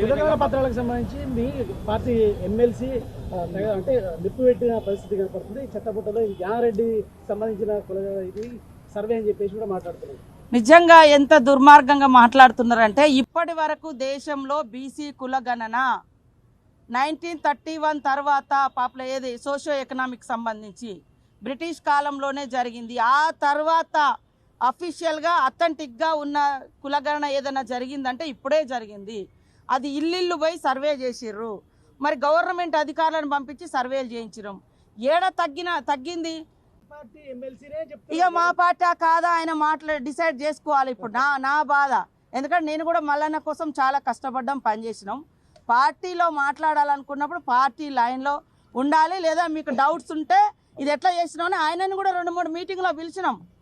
కులగణన పత్రాలకు సంబంధించి మీ party MLC అంటే నిప్పు పెట్టిన పరిస్థితి కనపడుతుంది. చెత్తబుట్టలో యారెడ్డి సంబంధించిన ఇది సర్వే అని చెప్పేసి కూడా మాట్లాడుతున్నారు. నిజంగా ఎంత దుర్మార్గంగా మాట్లాడుతున్నారంటే, ఇప్పటి వరకు దేశంలో బీసీ కులగణన 1931 తర్వాత ఏది సోషియో ఎకనామిక్ సంబంధించి బ్రిటిష్ కాలంలోనే జరిగింది. ఆ తర్వాత అఫీషియల్గా అథెంటిక్గా ఉన్న కులగణన ఏదైనా జరిగిందంటే ఇప్పుడే జరిగింది. అది ఇల్లు పోయి సర్వే చేసిర్రు. మరి గవర్నమెంట్ అధికారులను పంపించి సర్వేలు చేయించడం ఏడ తగ్గింది. ఇక మా పార్టీ కాదా ఆయన డిసైడ్ చేసుకోవాలి. ఇప్పుడు నా బాధ, ఎందుకంటే నేను కూడా మల్లన్న కోసం చాలా కష్టపడ్డాం, పనిచేసినాం. పార్టీలో మాట్లాడాలనుకున్నప్పుడు పార్టీ లైన్లో ఉండాలి. లేదా మీకు డౌట్స్ ఉంటే ఇది ఎట్లా చేసినామని ఆయనను కూడా 2-3 మీటింగ్లో పిలిచినాం.